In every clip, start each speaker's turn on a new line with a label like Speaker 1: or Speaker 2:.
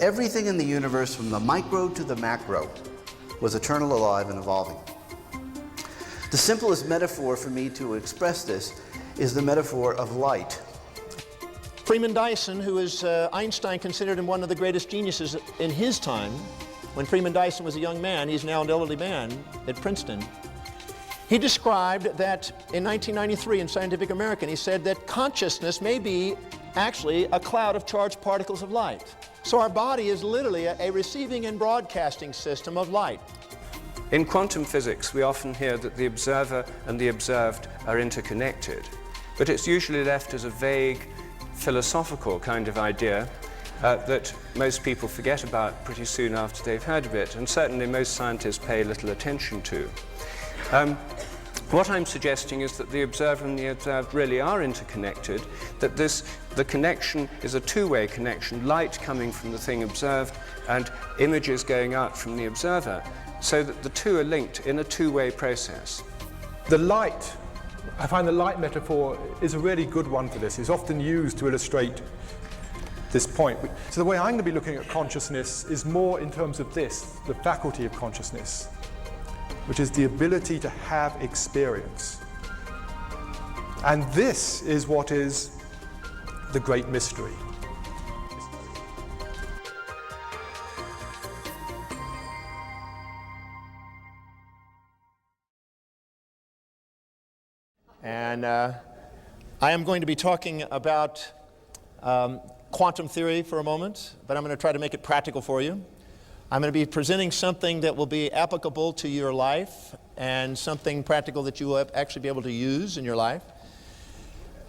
Speaker 1: Everything in the universe, from the micro to the macro, was eternal, alive, and evolving. The simplest metaphor for me to express this is the metaphor of light.
Speaker 2: Freeman Dyson, who is Einstein considered him one of the greatest geniuses in his time, when Freeman Dyson was a young man, he's now an elderly man at Princeton, he described that in 1993 in Scientific American, he said that consciousness may be actually a cloud of charged particles of light. So our body is literally a receiving and broadcasting system of light.
Speaker 3: In quantum physics, we often hear that the observer and the observed are interconnected, but it's usually left as a vague, philosophical kind of idea that most people forget about pretty soon after they've heard of it, and certainly most scientists pay little attention to. What I'm suggesting is that the observer and the observed really are interconnected, that the connection is a two-way connection, light coming from the thing observed and images going out from the observer, so that the two are linked in a two-way process.
Speaker 4: The light, I find the light metaphor is a really good one for this. It's often used to illustrate this point. So the way I'm going to be looking at consciousness is more in terms of this, the faculty of consciousness, which is the ability to have experience. And this is what is the great mystery.
Speaker 2: And I am going to be talking about quantum theory for a moment, but I'm going to try to make it practical for you. I'm going to be presenting something that will be applicable to your life and something practical that you will actually be able to use in your life.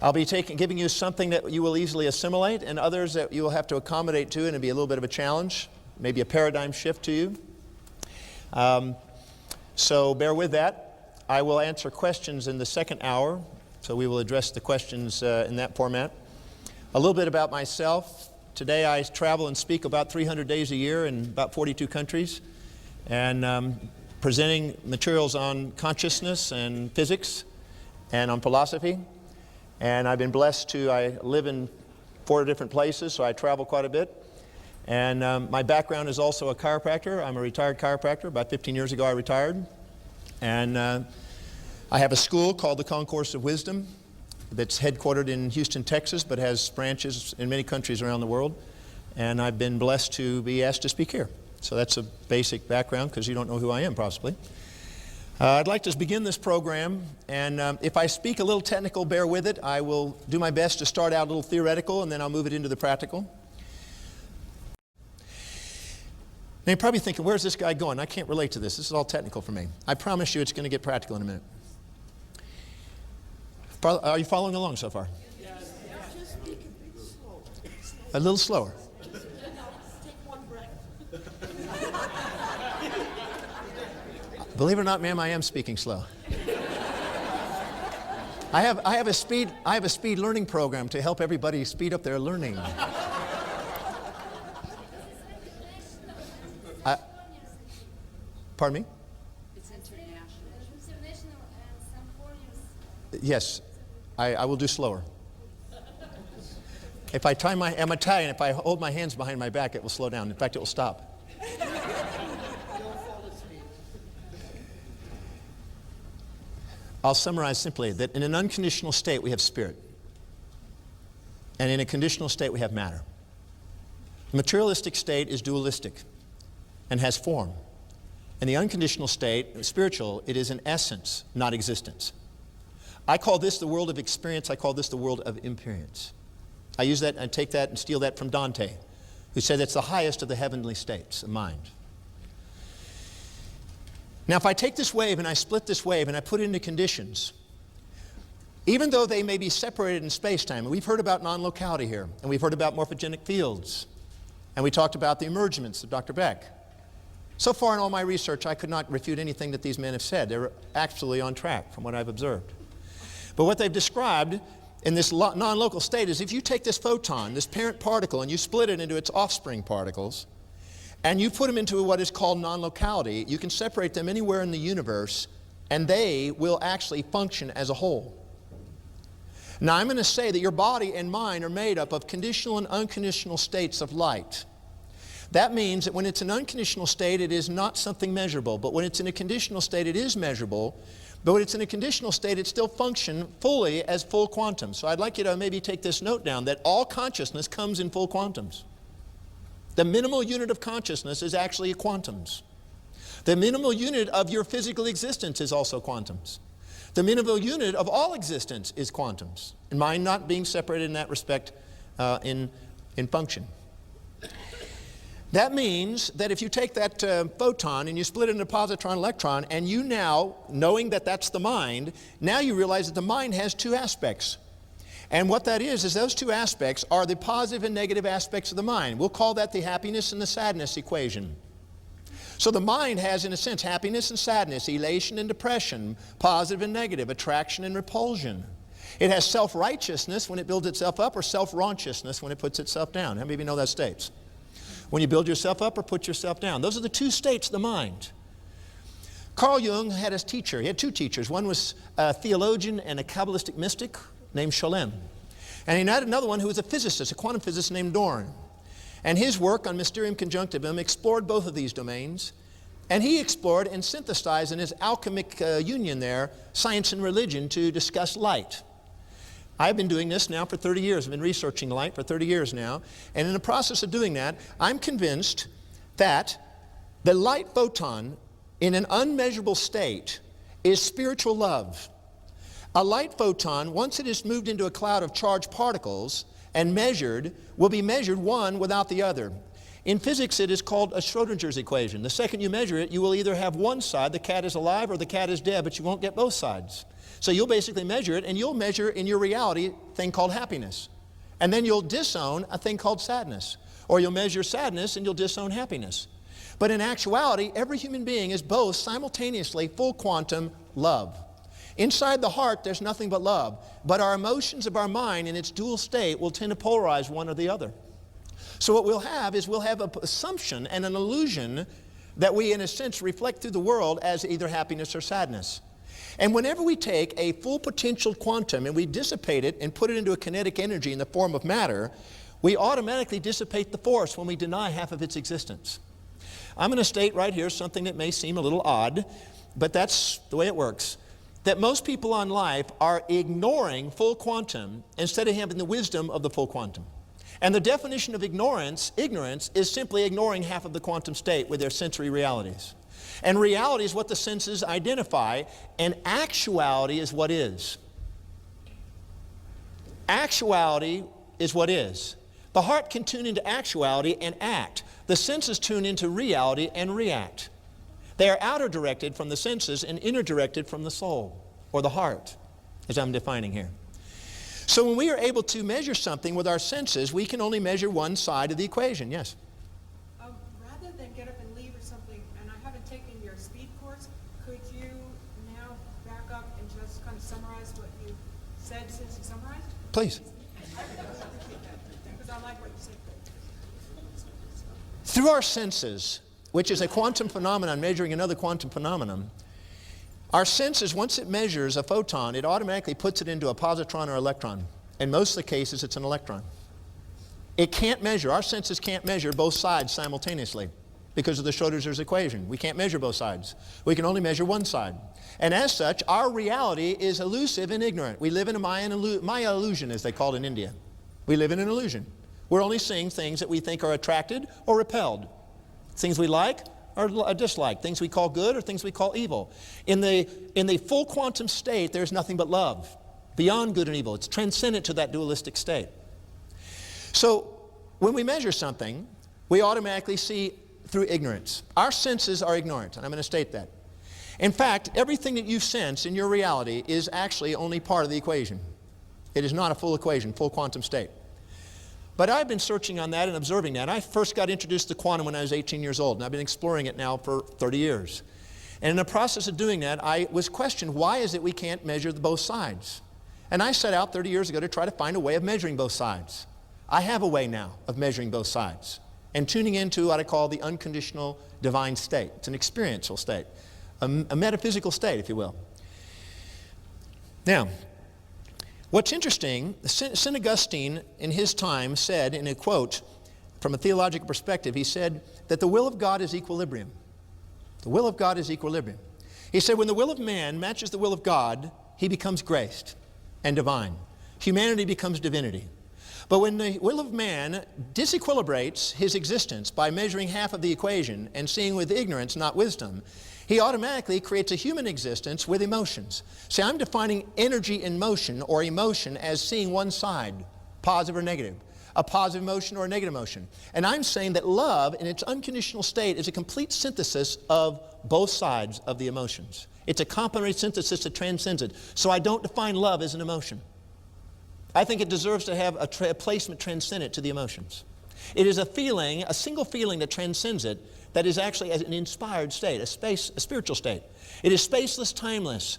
Speaker 2: I'll be giving you something that you will easily assimilate and others that you will have to accommodate to, and it'll be a little bit of a challenge, maybe a paradigm shift to you. So bear with that. I will answer questions in the second hour, so we will address the questions in that format. A little bit about myself. Today I travel and speak about 300 days a year in about 42 countries, and presenting materials on consciousness and physics and on philosophy. And I've been blessed I live in 4 different places, so I travel quite a bit. And my background is also a chiropractor. I'm a retired chiropractor. About 15 years ago I retired. And I have a school called the Concourse of Wisdom that's headquartered in Houston, Texas, but has branches in many countries around the world. And I've been blessed to be asked to speak here. So that's a basic background, because you don't know who I am, possibly. I'd like to begin this program, and if I speak a little technical, bear with it. I will do my best to start out a little theoretical, and then I'll move it into the practical. Now you're probably thinking, where's this guy going? I can't relate to this. This is all technical for me. I promise you it's going to get practical in a minute. Are you following along so far? Yes. Just speak a bit slow. A little slower. Take one breath. Believe it or not, ma'am, I am speaking slow. I have a speed learning program to help everybody speed up their learning. Pardon me?
Speaker 5: It's international.
Speaker 2: Yes, I will do slower. If I I'm Italian, if I hold my hands behind my back, it will slow down. In fact, it will stop. I'll summarize simply that in an unconditional state we have spirit, and in a conditional state we have matter. The materialistic state is dualistic and has form. In the unconditional state, spiritual, it is an essence, not existence. I call this the world of experience. I call this the world of imperience. I use that and take that and steal that from Dante, who said it's the highest of the heavenly states of mind. Now, if I take this wave and I split this wave and I put it into conditions, even though they may be separated in space-time, and we've heard about non-locality here, and we've heard about morphogenic fields, and we talked about the emergence of Dr. Beck. So far in all my research, I could not refute anything that these men have said. They're absolutely on track from what I've observed. But what they've described in this non-local state is if you take this photon, this parent particle, and you split it into its offspring particles, and you put them into what is called non-locality, you can separate them anywhere in the universe, and they will actually function as a whole. Now, I'm going to say that your body and mind are made up of conditional and unconditional states of light. That means that when it's an unconditional state, it is not something measurable. But when it's in a conditional state, it is measurable. But when it's in a conditional state, it still functions fully as full quantums. So I'd like you to maybe take this note down, that all consciousness comes in full quantums. The minimal unit of consciousness is actually quantums. The minimal unit of your physical existence is also quantums. The minimal unit of all existence is quantums. And mind not being separated in that respect in function. That means that if you take that photon and you split it into positron and electron, and you now, knowing that that's the mind, now you realize that the mind has two aspects. And what that is those two aspects are the positive and negative aspects of the mind. We'll call that the happiness and the sadness equation. So the mind has, in a sense, happiness and sadness, elation and depression, positive and negative, attraction and repulsion. It has self-righteousness when it builds itself up, or self-raunciousness when it puts itself down. How many of you know that states? When you build yourself up or put yourself down. Those are the two states of the mind. Carl Jung had his teacher. He had two teachers. One was a theologian and a Kabbalistic mystic named Shalem. And he had another one who was a physicist, a quantum physicist named Dorn. And his work on Mysterium Conjunctivum explored both of these domains. And he explored and synthesized in his alchemic union there, science and religion, to discuss light. I've been doing this now for 30 years. I've been researching light for 30 years now. And in the process of doing that, I'm convinced that the light photon in an unmeasurable state is spiritual love. A light photon, once it is moved into a cloud of charged particles and measured, will be measured one without the other. In physics, it is called a Schrodinger's equation. The second you measure it, you will either have one side, the cat is alive, or the cat is dead, but you won't get both sides. So you'll basically measure it, and you'll measure in your reality a thing called happiness. And then you'll disown a thing called sadness. Or you'll measure sadness and you'll disown happiness. But in actuality, every human being is both simultaneously full quantum love. Inside the heart, there's nothing but love. But our emotions of our mind in its dual state will tend to polarize one or the other. So what we'll have is we'll have an assumption and an illusion that we, in a sense, reflect through the world as either happiness or sadness. And whenever we take a full potential quantum and we dissipate it and put it into a kinetic energy in the form of matter, we automatically dissipate the force when we deny half of its existence. I'm going to state right here something that may seem a little odd, but that's the way it works. That most people on life are ignoring full quantum instead of having the wisdom of the full quantum. And the definition of ignorance is simply ignoring half of the quantum state with their sensory realities. And reality is what the senses identify, and actuality is what is. Actuality is what is. The heart can tune into actuality and act. The senses tune into reality and react. They are outer directed from the senses and inner directed from the soul, or the heart, as I'm defining here. So when we are able to measure something with our senses, we can only measure one side of the equation. Yes?
Speaker 5: Rather than get up and leave or something, and I haven't taken your speed course, could you now back up and just kind of summarize what you said since you summarized?
Speaker 2: Please.
Speaker 5: Because I like what you said.
Speaker 2: Through our senses, which is a quantum phenomenon measuring another quantum phenomenon, our senses, once it measures a photon, it automatically puts it into a positron or electron. In most of the cases, it's an electron. It can't measure, our senses can't measure both sides simultaneously because of the Schrodinger's equation. We can't measure both sides. We can only measure one side. And as such, our reality is elusive and ignorant. We live in a Maya illusion, as they call it in India. We live in an illusion. We're only seeing things that we think are attracted or repelled. Things we like or dislike, things we call good or things we call evil. In the full quantum state, there's nothing but love, beyond good and evil. It's transcendent to that dualistic state. So when we measure something, we automatically see through ignorance. Our senses are ignorant, and I'm going to state that. In fact, everything that you sense in your reality is actually only part of the equation. It is not a full equation, full quantum state. But I've been searching on that and observing that. I first got introduced to quantum when I was 18 years old, and I've been exploring it now for 30 years. And in the process of doing that, I was questioned, why is it we can't measure both sides? And I set out 30 years ago to try to find a way of measuring both sides. I have a way now of measuring both sides and tuning into what I call the unconditional divine state. It's an experiential state, a metaphysical state, if you will. Now, what's interesting, St. Augustine in his time said in a quote, from a theological perspective, he said that the will of God is equilibrium. The will of God is equilibrium. He said when the will of man matches the will of God, he becomes graced and divine. Humanity becomes divinity. But when the will of man disequilibrates his existence by measuring half of the equation and seeing with ignorance, not wisdom, he automatically creates a human existence with emotions. See, I'm defining energy in motion or emotion as seeing one side, positive or negative, a positive emotion or a negative emotion. And I'm saying that love in its unconditional state is a complete synthesis of both sides of the emotions. It's a complementary synthesis that transcends it. So I don't define love as an emotion. I think it deserves to have a placement transcendent to the emotions. It is a feeling, a single feeling that transcends it, that is actually an inspired state, a spiritual state. It is spaceless, timeless.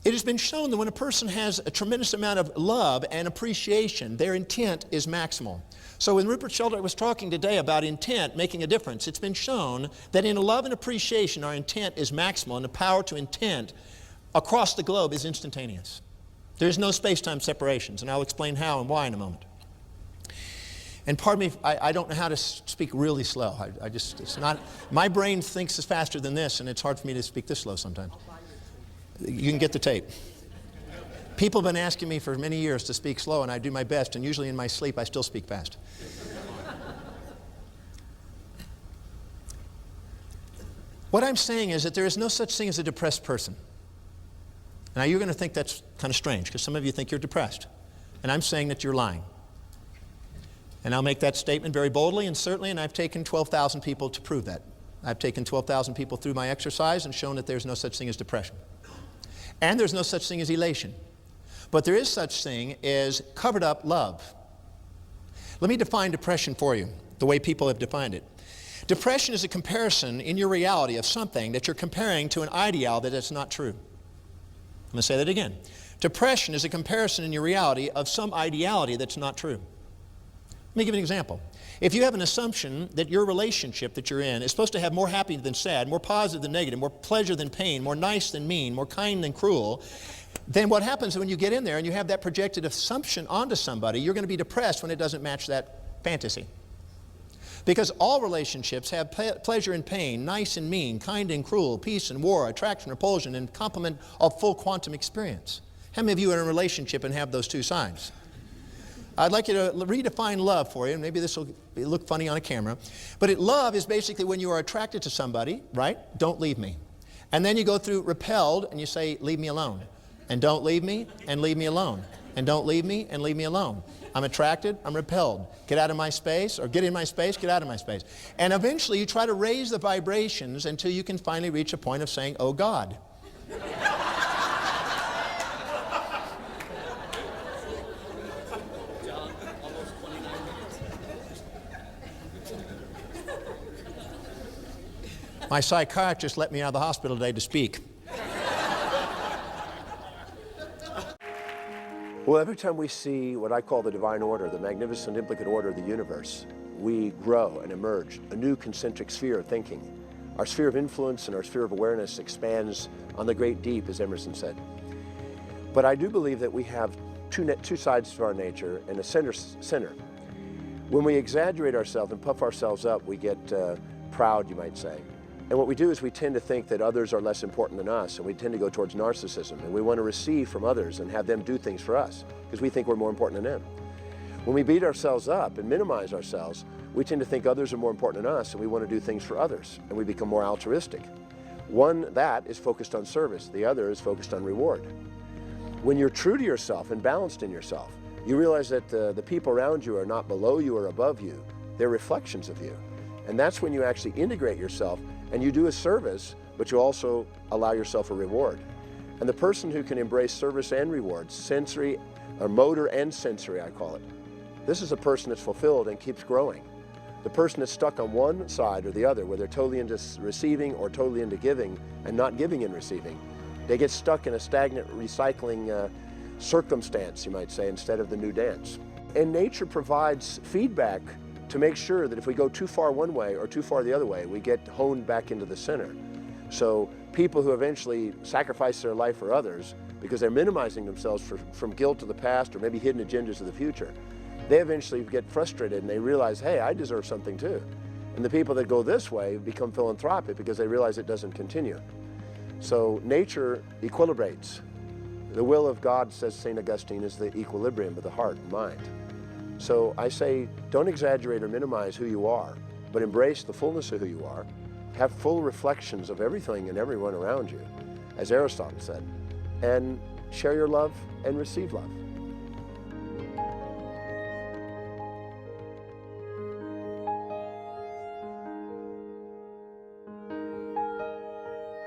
Speaker 2: It has been shown that when a person has a tremendous amount of love and appreciation, their intent is maximal. So when Rupert Sheldrake was talking today about intent making a difference, it's been shown that in love and appreciation, our intent is maximal, and the power to intent across the globe is instantaneous. There's no space-time separations, and I'll explain how and why in a moment. And pardon me, I don't know how to speak really slow. It's not, my brain thinks it's faster than this, and it's hard for me to speak this slow sometimes. You can get the tape. People have been asking me for many years to speak slow, and I do my best, and usually in my sleep I still speak fast. What I'm saying is that there is no such thing as a depressed person. Now you're going to think that's kind of strange, because some of you think you're depressed. And I'm saying that you're lying. And I'll make that statement very boldly and certainly, and I've taken 12,000 people to prove that. I've taken 12,000 people through my exercise and shown that there's no such thing as depression. And there's no such thing as elation. But there is such thing as covered up love. Let me define depression for you, the way people have defined it. Depression is a comparison in your reality of something that you're comparing to an ideal that is not true. I'm going to say that again. Depression is a comparison in your reality of some ideality that's not true. Let me give you an example. If you have an assumption that your relationship that you're in is supposed to have more happy than sad, more positive than negative, more pleasure than pain, more nice than mean, more kind than cruel, then what happens when you get in there and you have that projected assumption onto somebody, you're going to be depressed when it doesn't match that fantasy. Because all relationships have pleasure and pain, nice and mean, kind and cruel, peace and war, attraction, repulsion, and complement of full quantum experience. How many of you are in a relationship and have those two sides? I'd like you to redefine love for you, and maybe this will look funny on a camera. But love is basically when you are attracted to somebody, right? Don't leave me. And then you go through repelled, and you say, leave me alone. And don't leave me, and leave me alone. And don't leave me, and leave me alone. I'm attracted, I'm repelled. Get out of my space, or get in my space, get out of my space. And eventually you try to raise the vibrations until you can finally reach a point of saying, oh God. My psychiatrist let me out of the hospital today to speak.
Speaker 6: Well, every time we see what I call the divine order, the magnificent implicate order of the universe, we grow and emerge a new concentric sphere of thinking. Our sphere of influence and our sphere of awareness expands on the great deep, as Emerson said. But I do believe that we have two sides to our nature and a center. When we exaggerate ourselves and puff ourselves up, we get proud, you might say. And what we do is we tend to think that others are less important than us, and we tend to go towards narcissism, and we want to receive from others and have them do things for us because we think we're more important than them. When we beat ourselves up and minimize ourselves, we tend to think others are more important than us, and we want to do things for others, and we become more altruistic. One that is focused on service, the other is focused on reward. When you're true to yourself and balanced in yourself, you realize that the people around you are not below you or above you, they're reflections of you. And that's when you actually integrate yourself and you do a service, but you also allow yourself a reward. And the person who can embrace service and reward, sensory, or motor and sensory, I call it, this is a person that's fulfilled and keeps growing. The person that's stuck on one side or the other, where they're totally into receiving or totally into giving and not giving and receiving, they get stuck in a stagnant recycling circumstance, you might say, instead of the new dance. And nature provides feedback to make sure that if we go too far one way or too far the other way, we get honed back into the center. So people who eventually sacrifice their life for others because they're minimizing themselves from guilt of the past or maybe hidden agendas of the future, they eventually get frustrated and they realize, hey, I deserve something too. And the people that go this way become philanthropic because they realize it doesn't continue. So nature equilibrates. The will of God, says St. Augustine, is the equilibrium of the heart and mind. So I say, don't exaggerate or minimize who you are, but embrace the fullness of who you are. Have full reflections of everything and everyone around you, as Aristotle said, and share your love and receive love.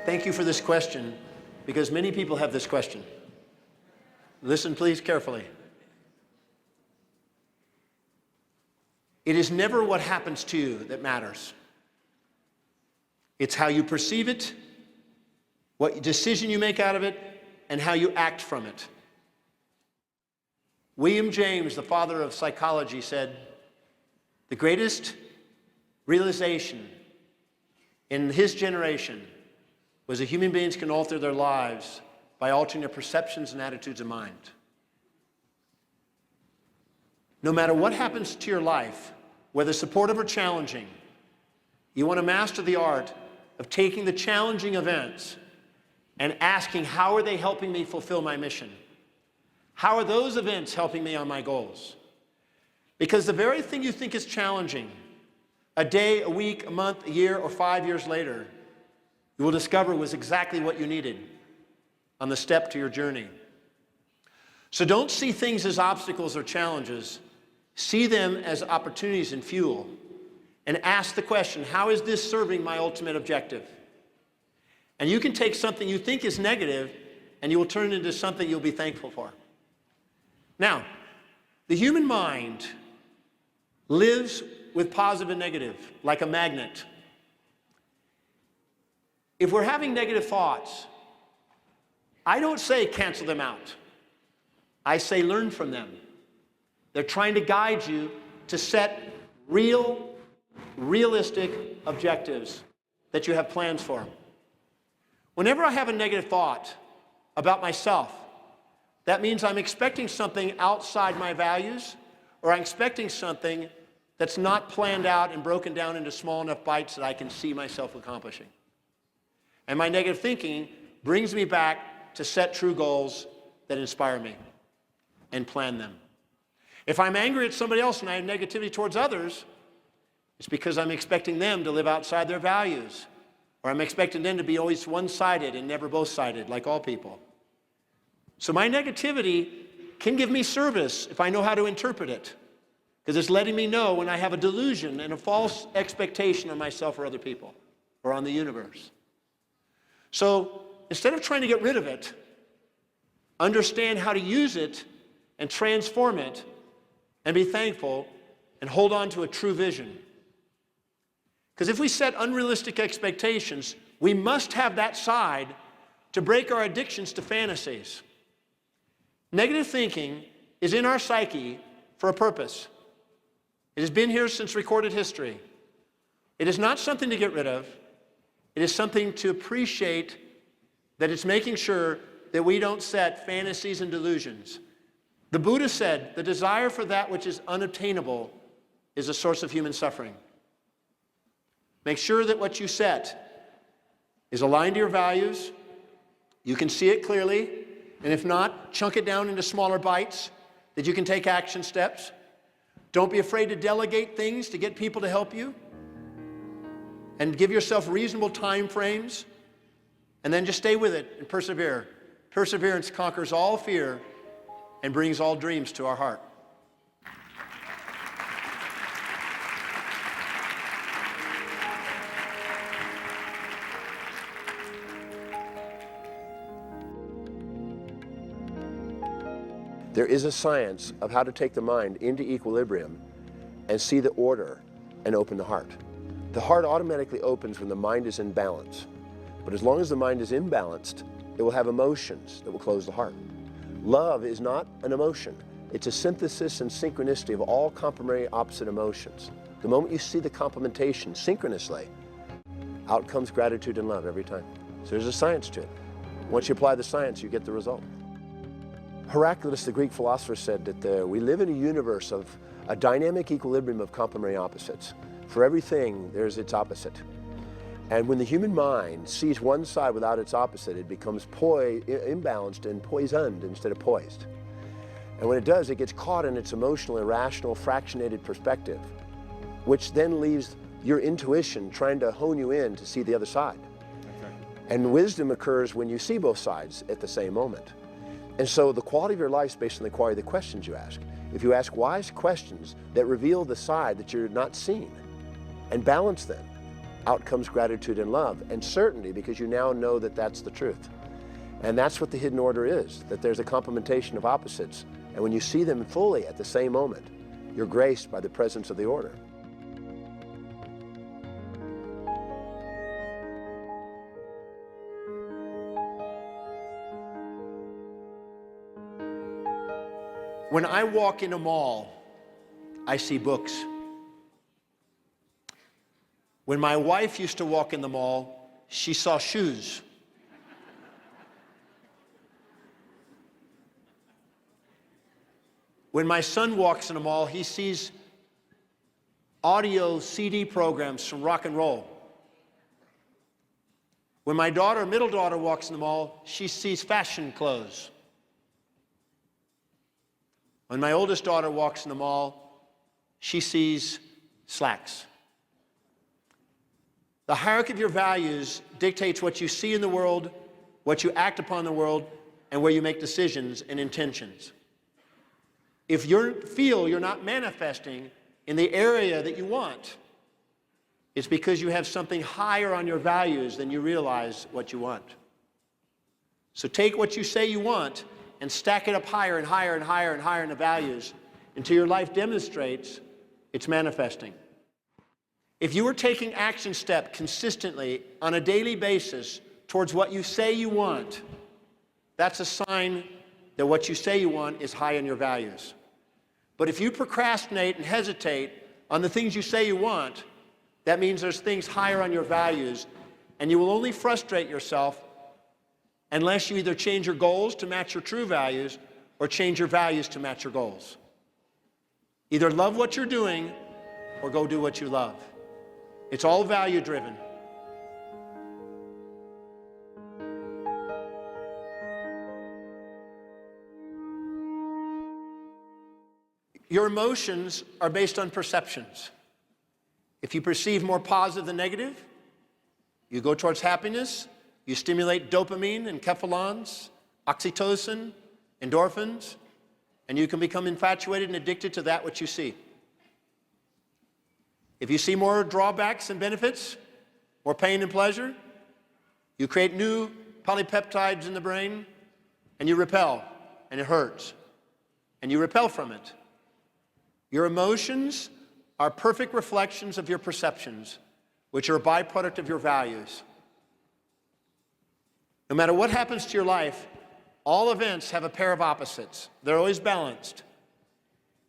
Speaker 2: Thank you for this question, because many people have this question. Listen, please, carefully. It is never what happens to you that matters. It's how you perceive it, what decision you make out of it, and how you act from it. William James, the father of psychology, said, the greatest realization in his generation was that human beings can alter their lives by altering their perceptions and attitudes of mind. No matter what happens to your life, whether supportive or challenging, you want to master the art of taking the challenging events and asking, how are they helping me fulfill my mission? How are those events helping me on my goals? Because the very thing you think is challenging, a day, a week, a month, a year, or 5 years later, you will discover was exactly what you needed on the step to your journey. So don't see things as obstacles or challenges. See them as opportunities and fuel. And ask the question, how is this serving my ultimate objective? And you can take something you think is negative and you will turn it into something you'll be thankful for. Now, the human mind lives with positive and negative, like a magnet. If we're having negative thoughts, I don't say cancel them out. I say learn from them. They're trying to guide you to set realistic objectives that you have plans for. Whenever I have a negative thought about myself, that means I'm expecting something outside my values, or I'm expecting something that's not planned out and broken down into small enough bites that I can see myself accomplishing. And my negative thinking brings me back to set true goals that inspire me and plan them. If I'm angry at somebody else and I have negativity towards others, it's because I'm expecting them to live outside their values, or I'm expecting them to be always one-sided and never both-sided, like all people. So my negativity can give me service if I know how to interpret it, because it's letting me know when I have a delusion and a false expectation on myself or other people, or on the universe. So instead of trying to get rid of it, understand how to use it and transform it and be thankful and hold on to a true vision. Because if we set unrealistic expectations, we must have that side to break our addictions to fantasies. Negative thinking is in our psyche for a purpose. It has been here since recorded history. It is not something to get rid of. It is something to appreciate, that it's making sure that we don't set fantasies and delusions. The Buddha said, the desire for that which is unattainable is a source of human suffering. Make sure that what you set is aligned to your values. You can see it clearly, and if not, chunk it down into smaller bites that you can take action steps. Don't be afraid to delegate things to get people to help you. And give yourself reasonable time frames, and then just stay with it and persevere. Perseverance conquers all fear and brings all dreams to our heart.
Speaker 6: There is a science of how to take the mind into equilibrium and see the order and open the heart. The heart automatically opens when the mind is in balance. But as long as the mind is imbalanced, it will have emotions that will close the heart. Love is not an emotion. It's a synthesis and synchronicity of all complementary opposite emotions. The moment you see the complementation synchronously, out comes gratitude and love every time. So there's a science to it. Once you apply the science, you get the result. Heraclitus, the Greek philosopher, said that we live in a universe of a dynamic equilibrium of complementary opposites. For everything, there's its opposite. And when the human mind sees one side without its opposite, it becomes imbalanced and poisoned instead of poised. And when it does, it gets caught in its emotional, irrational, fractionated perspective, which then leaves your intuition trying to hone you in to see the other side. Okay. And wisdom occurs when you see both sides at the same moment. And so the quality of your life is based on the quality of the questions you ask. If you ask wise questions that reveal the side that you're not seeing and balance them, out comes gratitude and love and certainty, because you now know that that's the truth. And that's what the hidden order is, that there's a complementation of opposites. And when you see them fully at the same moment, you're graced by the presence of the order.
Speaker 2: When I walk in a mall, I see books. When my wife used to walk in the mall, she saw shoes. When my son walks in a mall, he sees audio CD programs from rock and roll. When my middle daughter walks in the mall, she sees fashion clothes. When my oldest daughter walks in the mall, she sees slacks. The hierarchy of your values dictates what you see in the world, what you act upon in the world, and where you make decisions and intentions. If you feel you're not manifesting in the area that you want, it's because you have something higher on your values than you realize what you want. So take what you say you want and stack it up higher and higher and higher and higher in the values until your life demonstrates it's manifesting. If you are taking action steps consistently on a daily basis towards what you say you want, that's a sign that what you say you want is high in your values. But if you procrastinate and hesitate on the things you say you want, that means there's things higher on your values, and you will only frustrate yourself unless you either change your goals to match your true values or change your values to match your goals. Either love what you're doing or go do what you love. It's all value driven. Your emotions are based on perceptions. If you perceive more positive than negative, you go towards happiness, you stimulate dopamine and enkephalons, oxytocin, endorphins, and you can become infatuated and addicted to that which you see. If you see more drawbacks than benefits, more pain than pleasure, you create new polypeptides in the brain, and you repel, and it hurts, and you repel from it. Your emotions are perfect reflections of your perceptions, which are a byproduct of your values. No matter what happens to your life, all events have a pair of opposites. They're always balanced.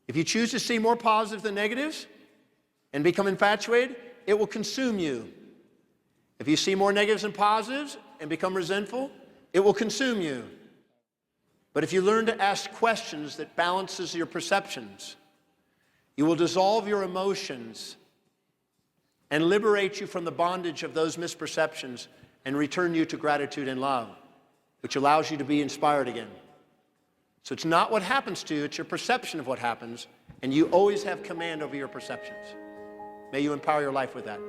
Speaker 2: If you choose to see more positive than negatives and become infatuated, it will consume you. If you see more negatives than positives and become resentful, it will consume you. But if you learn to ask questions that balances your perceptions, you will dissolve your emotions and liberate you from the bondage of those misperceptions and return you to gratitude and love, which allows you to be inspired again. So it's not what happens to you, it's your perception of what happens, and you always have command over your perceptions. May you empower your life with that.